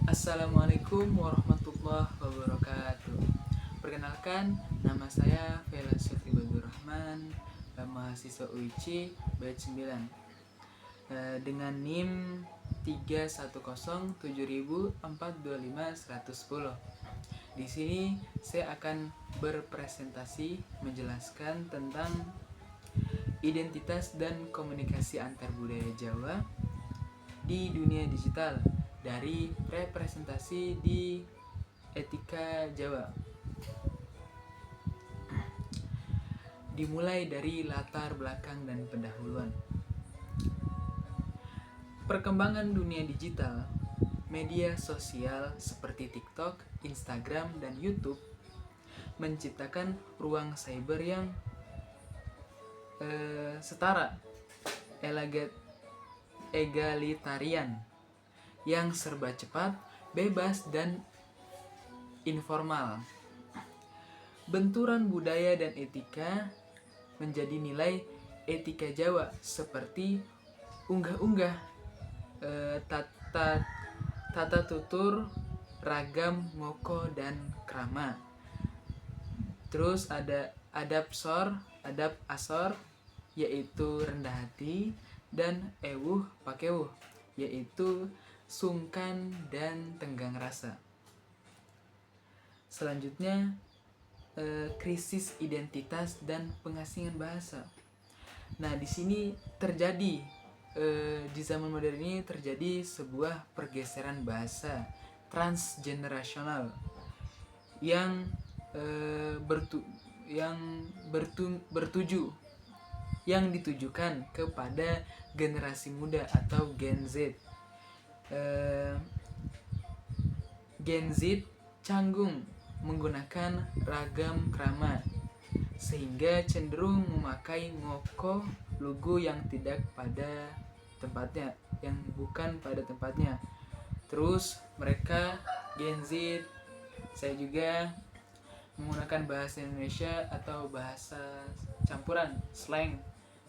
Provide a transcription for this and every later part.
Assalamualaikum warahmatullahi wabarakatuh. Perkenalkan, nama saya Vela Ibadur Rahman, mahasiswa UIC batch 9, dengan NIM 31070425110. Di sini saya akan berpresentasi menjelaskan tentang identitas dan komunikasi antar budaya Jawa di dunia digital dari representasi di etika Jawa. Dimulai dari latar belakang dan pendahuluan. Perkembangan dunia digital, media sosial seperti TikTok, Instagram, dan YouTube menciptakan ruang cyber yang setara, egalitarian, yang serba cepat, bebas, dan informal. Benturan budaya dan etika menjadi nilai etika Jawa seperti unggah-ungah, tata tutur, ragam, ngoko, dan krama. Terus ada adab asor, yaitu rendah hati, dan ewuh pakewuh, yaitu sungkan dan tenggang rasa. Selanjutnya, krisis identitas dan pengasingan bahasa. Nah, di sini terjadi di zaman modern ini terjadi sebuah pergeseran bahasa transgenerasional yang ditujukan kepada generasi muda atau Gen Z. Gen Z canggung menggunakan ragam krama sehingga cenderung memakai ngoko lugu yang tidak pada tempatnya, yang bukan pada tempatnya. Terus mereka Gen Z, saya juga menggunakan bahasa Indonesia atau bahasa campuran, slang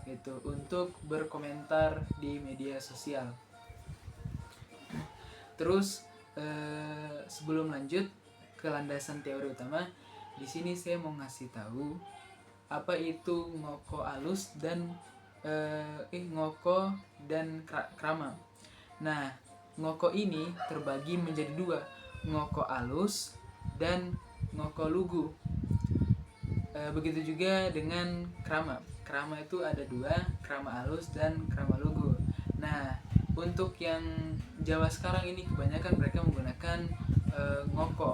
gitu, untuk berkomentar di media sosial. Terus sebelum lanjut ke landasan teori utama, di sini saya mau ngasih tahu apa itu ngoko alus dan ngoko dan krama. Nah, ngoko ini terbagi menjadi dua, ngoko alus dan ngoko lugu. Begitu juga dengan krama. Krama itu ada dua, krama alus dan krama lugu. Nah, untuk yang Jawa sekarang ini kebanyakan mereka menggunakan ngoko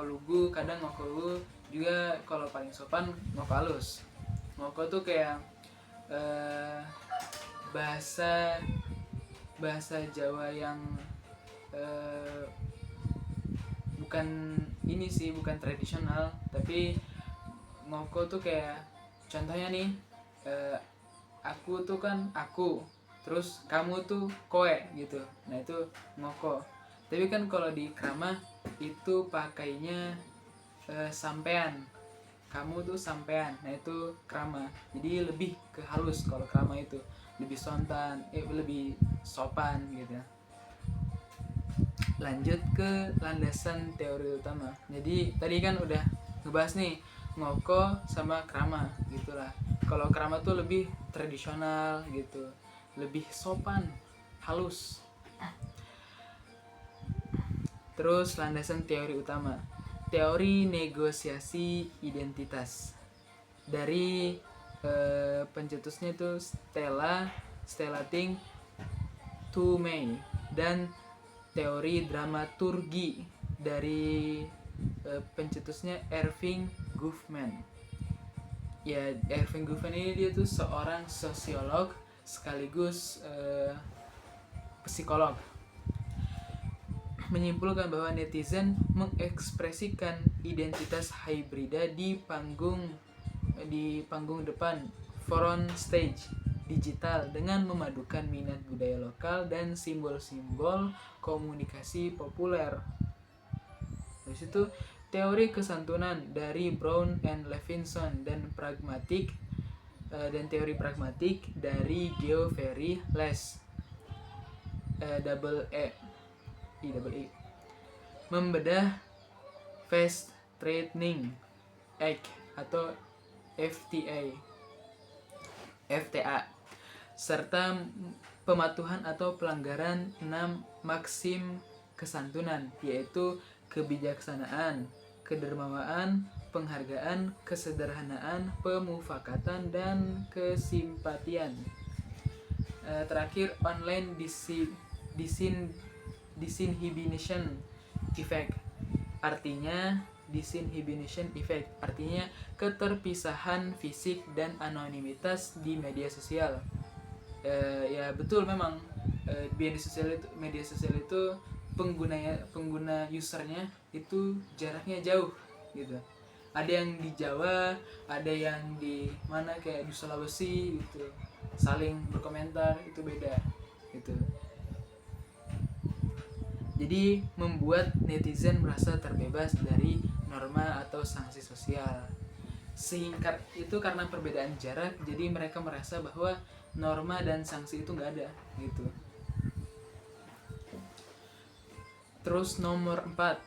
lugu, kadang ngoko lugu juga. Kalau paling sopan ngoko alus. Ngoko tuh kayak bahasa Jawa yang bukan tradisional, tapi ngoko tuh kayak contohnya nih, aku tuh kan aku, terus kamu tuh koe gitu. Nah, itu ngoko. Tapi kan kalau di krama itu pakainya sampean, kamu tuh sampean. Nah, itu krama. Jadi lebih ke halus kalau krama itu, lebih lebih sopan gitu. Lanjut ke landasan teori utama. Jadi tadi kan udah ngebahas nih ngoko sama krama gitulah. Kalau krama tuh lebih tradisional gitu, lebih sopan, halus. Terus landasan teori utama, teori negosiasi identitas. Dari pencetusnya itu Stella Ting Toomey, dan teori dramaturgi dari pencetusnya Irving Goffman. Ya, Irving Goffman ini dia tuh seorang sosiolog sekaligus psikolog. Menyimpulkan bahwa netizen mengekspresikan identitas hibrida di panggung depan, front stage digital, dengan memadukan minat budaya lokal dan simbol-simbol komunikasi populer. Dari situ teori kesantunan dari Brown and Levinson, dan teori pragmatik dari Geoffrey Les, IEE. Membedah Face Tracing Act atau FTA serta pematuhan atau pelanggaran 6 maksim kesantunan, yaitu kebijaksanaan, kedermawaan, penghargaan, kesederhanaan, pemufakatan, dan kesimpatian. Terakhir, online disinhibition effect, artinya keterpisahan fisik dan anonimitas di media sosial. Ya betul, memang media sosial itu pengguna usernya itu jaraknya jauh gitu. Ada yang di Jawa, ada yang di mana kayak di Sulawesi gitu, saling berkomentar itu beda gitu. Jadi membuat netizen merasa terbebas dari norma atau sanksi sosial. Sehingga itu karena perbedaan jarak, jadi mereka merasa bahwa norma dan sanksi itu nggak ada gitu. Terus nomor 4,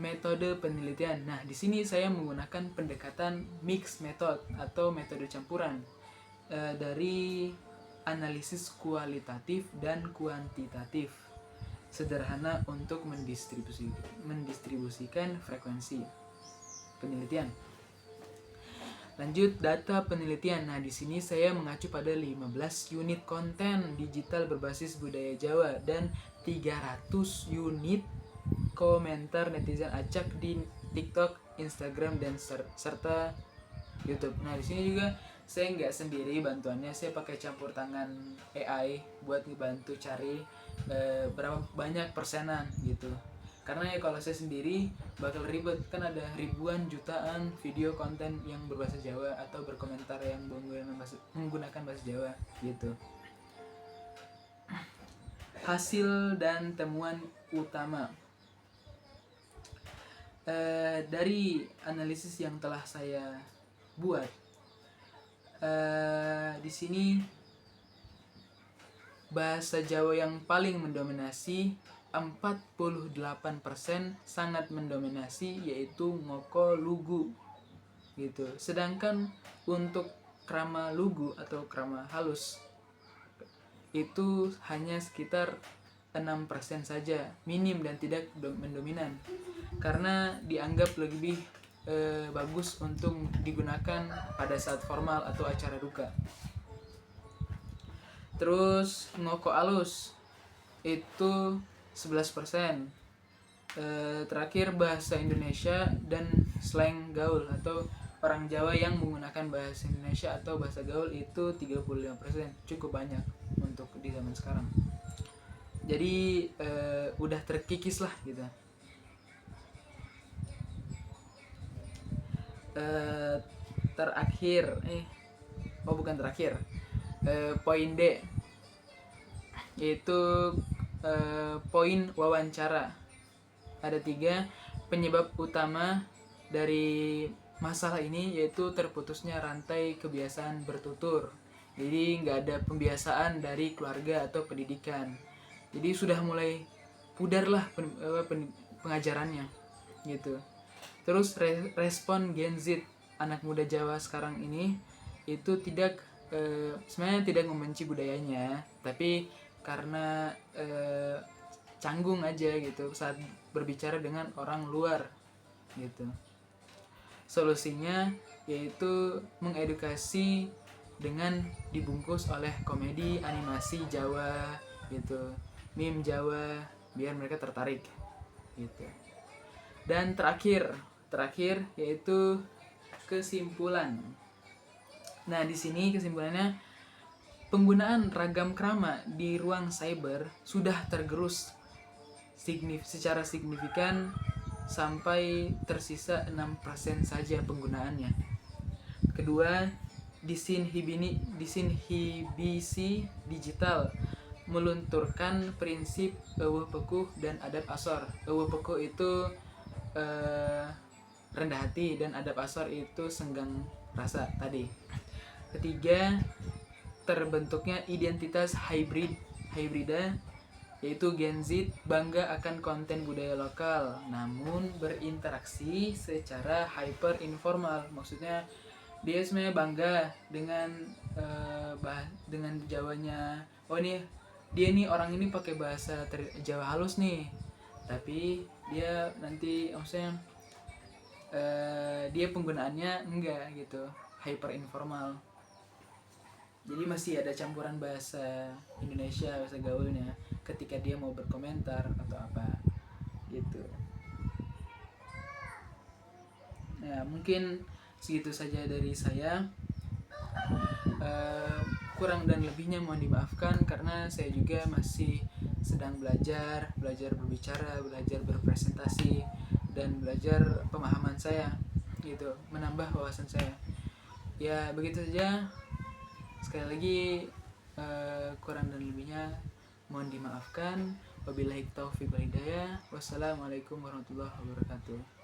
metode penelitian. Nah, di sini saya menggunakan pendekatan mixed method atau metode campuran dari analisis kualitatif dan kuantitatif, sederhana untuk mendistribusikan frekuensi penelitian. Lanjut, data penelitian. Nah, di sini saya mengacu pada 15 unit konten digital berbasis budaya Jawa dan 300 unit komentar netizen acak di TikTok, Instagram, dan serta YouTube. Nah, di sini juga saya nggak sendiri bantuannya, saya pakai campur tangan AI buat ngebantu cari berapa banyak persenan gitu. Karena ya kalau saya sendiri bakal ribet, kan ada ribuan jutaan video konten yang berbahasa Jawa atau berkomentar yang menggunakan bahasa Jawa gitu. Hasil dan temuan utama dari analisis yang telah saya buat, di sini bahasa Jawa yang paling mendominasi 48% sangat mendominasi, yaitu ngoko lugu gitu. Sedangkan untuk krama lugu atau krama halus itu hanya sekitar 6% saja, minim dan tidak mendominan, karena dianggap lebih bagus untuk digunakan pada saat formal atau acara duka. Terus ngoko alus itu 11%. Terakhir bahasa Indonesia dan slang gaul atau orang Jawa yang menggunakan bahasa Indonesia atau bahasa gaul itu 35%, cukup banyak untuk di zaman sekarang. Jadi udah terkikis lah gitu. Poin D yaitu poin wawancara. Ada 3 penyebab utama dari masalah ini, yaitu terputusnya rantai kebiasaan bertutur. Jadi nggak ada pembiasaan dari keluarga atau pendidikan. Jadi sudah mulai pudar lah pengajarannya gitu. Terus respon Gen Z, anak muda Jawa sekarang ini itu sebenarnya tidak membenci budayanya, tapi karena canggung aja gitu saat berbicara dengan orang luar gitu. Solusinya yaitu mengedukasi dengan dibungkus oleh komedi animasi Jawa gitu, meme Jawa, biar mereka tertarik gitu. Dan terakhir yaitu kesimpulan. Nah, di sini kesimpulannya, penggunaan ragam krama di ruang cyber sudah tergerus secara signifikan sampai tersisa 6% saja penggunaannya. Kedua, disinhibisi digital melunturkan prinsip eueuh pekuh dan adab asor. Eueuh pekuh itu rendah hati dan adab asor itu senggang rasa tadi. Ketiga, terbentuknya identitas hybrida yaitu Gen Z bangga akan konten budaya lokal namun berinteraksi secara hyper informal. Maksudnya dia sebenarnya bangga dengan dengan Jawanya. Oh nih, dia nih orang ini pakai bahasa Jawa halus nih, tapi dia nanti maksudnya dia penggunaannya enggak gitu, hyper informal. Jadi masih ada campuran bahasa Indonesia, bahasa gaulnya ketika dia mau berkomentar atau apa gitu. Nah, mungkin segitu saja dari saya. Kurang dan lebihnya mohon dimaafkan karena saya juga masih sedang belajar berbicara, belajar berpresentasi, dan belajar pemahaman saya gitu, menambah wawasan saya. Ya begitu saja. Sekali lagi kurang dan lebihnya mohon dimaafkan. Wabillahi taufiq wal hidayah. Wassalamualaikum warahmatullahi wabarakatuh.